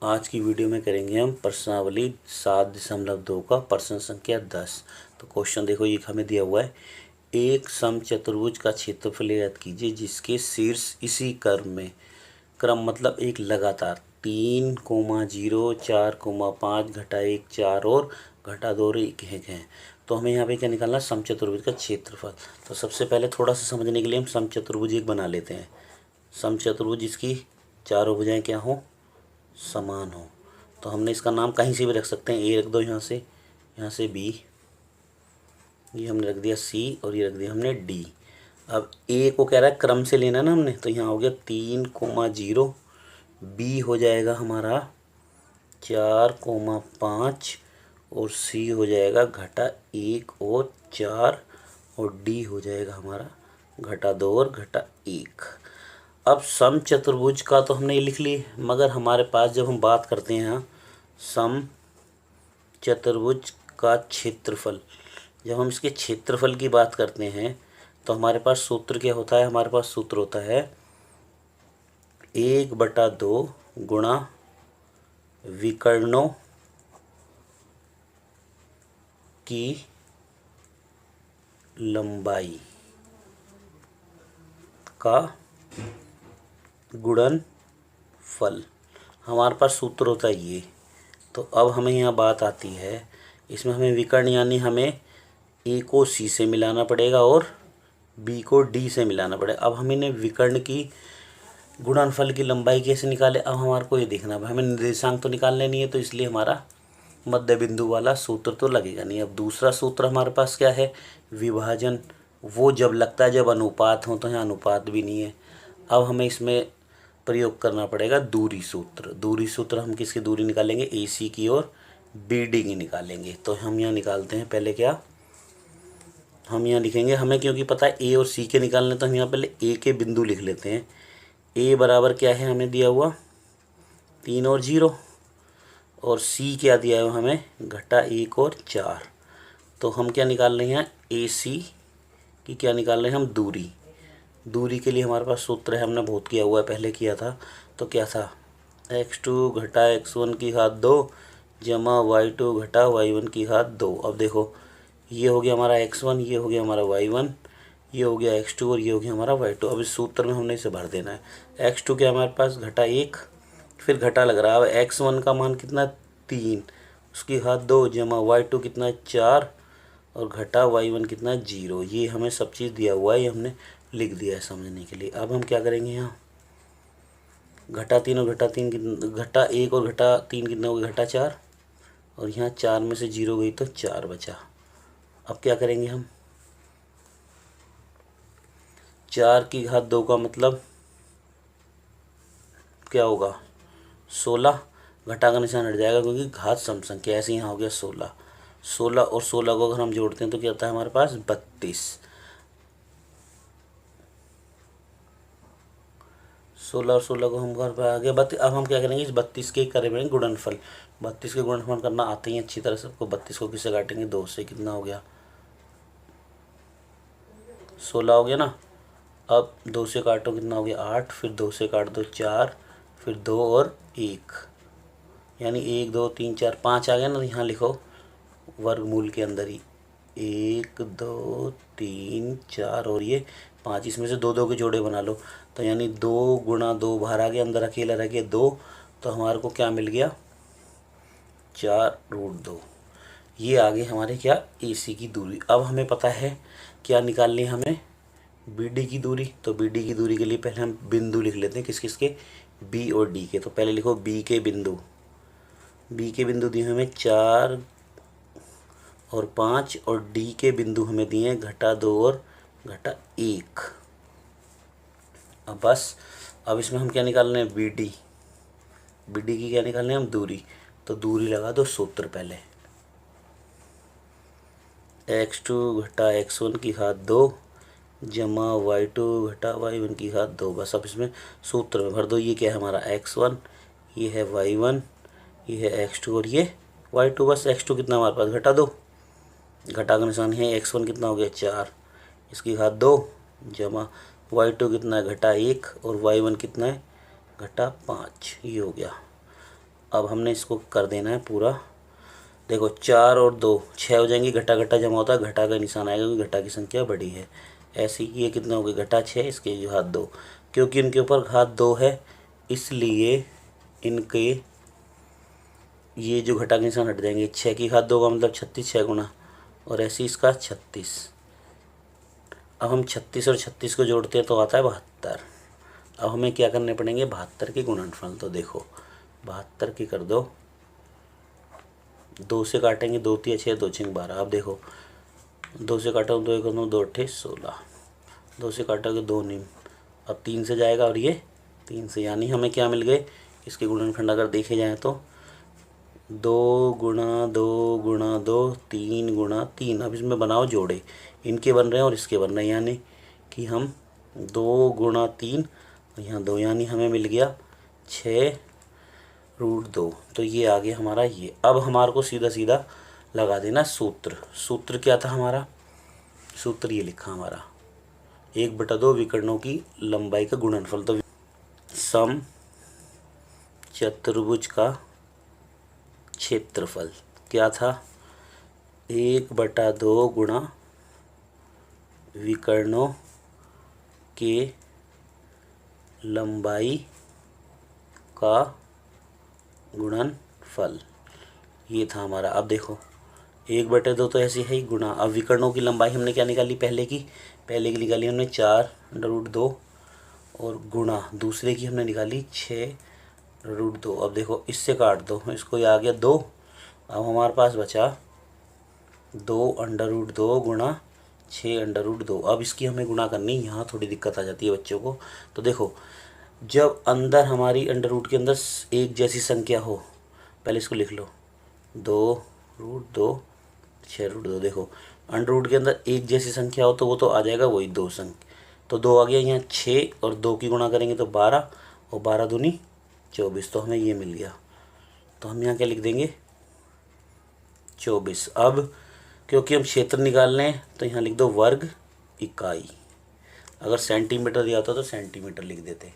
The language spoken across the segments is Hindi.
आज की वीडियो में करेंगे हम प्रश्नावली 7.2 का प्रश्न संख्या 10। तो क्वेश्चन देखो, ये हमें दिया हुआ है। एक समचतुर्भुज का क्षेत्रफल ज्ञात कीजिए जिसके शीर्ष इसी क्रम में, क्रम मतलब एक लगातार 3,0 4,5 घटा 1 4 और घटा 2 और 1 है। तो हमें यहाँ पे क्या निकालना है? समचतुर्भुज का क्षेत्रफल। तो सबसे पहले थोड़ा सा समझने के लिए हम समचतुर्भुज एक बना लेते हैं। समचतुर्भुज जिसकी चारों भुजाएं क्या हो? समान हो। तो हमने इसका नाम कहीं से भी रख सकते हैं। ए रख दो, यहाँ से बी, ये हमने रख दिया सी और ये रख दिया हमने डी। अब ए को कह रहा है क्रम से लेना ना हमने, तो यहाँ हो गया 3,0, बी हो जाएगा हमारा 4,5 और सी हो जाएगा घटा 1 और 4 और डी हो जाएगा हमारा घटा 2 और घटा 1। अब समचतुर्भुज का तो हमने ये लिख ली, मगर हमारे पास जब हम बात करते हैं यहाँ समचतुर्भुज का क्षेत्रफल, जब हम इसके क्षेत्रफल की बात करते हैं तो हमारे पास सूत्र क्या होता है? हमारे पास सूत्र होता है 1/2 गुणा विकर्णों की लंबाई का गुणनफल। हमारे पास सूत्र होता है ये। तो अब हमें यहाँ बात आती है, इसमें हमें विकर्ण यानी हमें ए को सी से मिलाना पड़ेगा और बी को डी से मिलाना पड़ेगा। अब हम इन्हें विकर्ण की गुणनफल की लंबाई कैसे निकाले? अब हमारे को ये देखना है, हमें निर्देशांक तो निकालने नहीं है, तो इसलिए हमारा मध्य बिंदु वाला सूत्र तो लगेगा नहीं। अब दूसरा सूत्र हमारे पास क्या है? विभाजन। वो जब लगता है जब अनुपात हो, तो यहाँ अनुपात भी नहीं है। अब हमें इसमें प्रयोग करना पड़ेगा दूरी सूत्र। दूरी सूत्र हम किसकी दूरी निकालेंगे? ए सी की और बी डी की निकालेंगे। तो हम यहाँ निकालते हैं पहले क्या, हम यहाँ लिखेंगे, हमें क्योंकि पता है ए और सी के निकालने, तो हम यहाँ पहले ए के बिंदु लिख लेते हैं। ए बराबर क्या है हमें दिया हुआ? 3 और 0। और सी क्या दिया है हमें? घटा 1 और 4। तो हम क्या निकाल रहे हैं? ए सी की क्या निकाल रहे हैं हम? दूरी। दूरी के लिए हमारे पास सूत्र है, हमने बहुत किया हुआ है, पहले किया था। तो क्या था? x2 घटा x1 की घात 2 जमा y2 घटा y1 की घात 2। अब देखो, ये हो गया हमारा x1, ये हो गया हमारा y1, ये हो गया x2 और ये हो गया हमारा y2। अब इस सूत्र में हमने इसे भर देना है। x2 क्या हमारे पास? घटा 1, फिर घटा लग रहा है। अब x1 का मान कितना? 3, उसकी घात 2 जमा y2 कितना? 4 और घटा y1 कितना? 0। ये हमें सब चीज़ दिया हुआ है, ये हमने लिख दिया है समझने के लिए। अब हम क्या करेंगे? यहाँ घटा 3 और घटा 3 कितना? घटा 1 और घटा 3 कितना हो गया? घटा 4। और यहाँ 4 में से 0 गई तो 4 बचा। अब क्या करेंगे हम? 4 की घात 2 का मतलब क्या होगा? 16। घटा का निशान हट जाएगा क्योंकि घात सम संख्या, ऐसे यहाँ हो गया 16। 16 और 16 को अगर हम जोड़ते हैं तो क्या होता है हमारे पास? 32। 16 और 16 को हम घर पर आ गया 32। अब हम क्या करेंगे? इस 32 के करेंगे गुणनफल। 32 के गुणनफल करना आते ही अच्छी तरह सबको। 32 को किससे काटेंगे? 2 से। कितना हो गया? 16 हो गया ना। अब 2 से काटो, कितना हो गया? 8। फिर 2 से काट दो 4, फिर 2 और 1, यानी 1 2 3 4 5 आ गया ना। यहाँ लिखो वर्गमूल के अंदर ही 1 2 3 4 और ये 5, इसमें से 2 2 के जोड़े बना लो। तो यानी 2 गुणा 2 बाहर आ गया, अंदर अकेला रह गया 2। तो हमारे को क्या मिल गया? 4√2। ये आगे हमारे क्या? ए सी की दूरी। अब हमें पता है क्या निकालनी है हमें? बी डी की दूरी। तो बी डी की दूरी के लिए पहले हम बिंदु लिख लेते हैं, किस किस के? बी और डी के। तो पहले लिखो बी के बिंदु। बी के बिंदु दिए हमें 4 और 5 और डी के बिंदु हमें दिए हैं घटा 2 और घटा 1। अब बस, अब इसमें हम क्या निकाल रहे हैं? B D. बी डी की क्या निकालने हैं हम? दूरी। तो दूरी लगा दो सूत्र पहले, x2 घटा x1 की घात 2 जमा y2 घटा y1 की घात 2। बस अब इसमें सूत्र में भर दो। ये क्या है हमारा? x1, ये है y1, ये है x2 और ये y2। बस x2 कितना हमारे पास? घटा 2। घटा का निशान है। x1 कितना हो गया? 4, इसकी घात 2 जमा y2 कितना है? घटा 1 और y1 कितना है? घटा 5। ये हो गया। अब हमने इसको कर देना है पूरा। देखो 4 और 2 6 हो जाएंगे, घटा घटा जमा होता है, घटा का निशान आएगा क्योंकि घटा की संख्या बड़ी है। ऐसे ही ये कितना हो गया, घटा 6, इसके जो घात 2, क्योंकि इनके ऊपर घात 2 है इसलिए इनके ये जो घटा के निशान हट जाएंगे। 6 की घात 2 का मतलब 36, 6 गुना, और ऐसे ही इसका 36। अब हम 36 और 36 को जोड़ते हैं तो आता है 72। अब हमें क्या करने पड़ेंगे, 72 के गुणनफल। तो देखो 72 की कर दो, 2 से काटेंगे, 2 तिया 6, 2 छंग 12। अब देखो 2 से काटो, 2 एक 9, 2 अट्ठे 16, 2 से काटोगे 2 नीम, अब 3 से जाएगा और ये 3 से, यानी हमें क्या मिल गए, इसके गुणनखंड अगर देखे जाएँ तो 2 गुणा 2 गुणा 2 3 गुणा 3। अब इसमें बनाओ जोड़े, इनके बन रहे हैं और इसके बन रहे हैं, यानी कि हम 2 गुणा 3 और यहाँ 2, यानी हमें मिल गया 6√2। तो ये आ गया हमारा ये। अब हमारे को सीधा सीधा लगा देना सूत्र। सूत्र क्या था हमारा, सूत्र ये लिखा हमारा 1/2 विकर्णों की लंबाई का गुणनफल। तो सम चतुर्भुज का क्षेत्रफल क्या था, 1/2 गुणा विकर्णों के लंबाई का गुणनफल, ये था हमारा। अब देखो 1/2 तो ऐसे है ही गुणा, अब विकर्णों की लंबाई हमने क्या निकाली, पहले की निकाली हमने 4√2 और गुणा दूसरे की हमने निकाली 6√2। अब देखो इससे काट दो, इसको ये आ गया 2। अब हमारे पास बचा 2√2 गुणा 6√2। अब इसकी हमें गुणा करनी, यहाँ थोड़ी दिक्कत आ जाती है बच्चों को। तो देखो जब अंदर हमारी अंडर रूट के अंदर एक जैसी संख्या हो, पहले इसको लिख लो 2√2 6√2। देखो अंडर रूट के अंदर एक जैसी संख्या हो तो वो तो आ जाएगा वही 2 संख्या, तो 2 आ गया, यहाँ 6 और 2 की गुणा करेंगे तो 12 और 12 दूनी 24, तो हमें ये मिल गया। तो हम यहाँ क्या लिख देंगे 24। अब क्योंकि हम क्षेत्र निकाल रहे हैं तो यहाँ लिख दो वर्ग इकाई। अगर सेंटीमीटर दिया होता तो सेंटीमीटर लिख देते,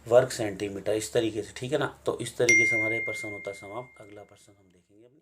वर्ग सेंटीमीटर, इस तरीके से, ठीक है ना। तो इस तरीके से हमारे प्रश्न होता समाप्त। अगला प्रश्न हम देखेंगे अपनी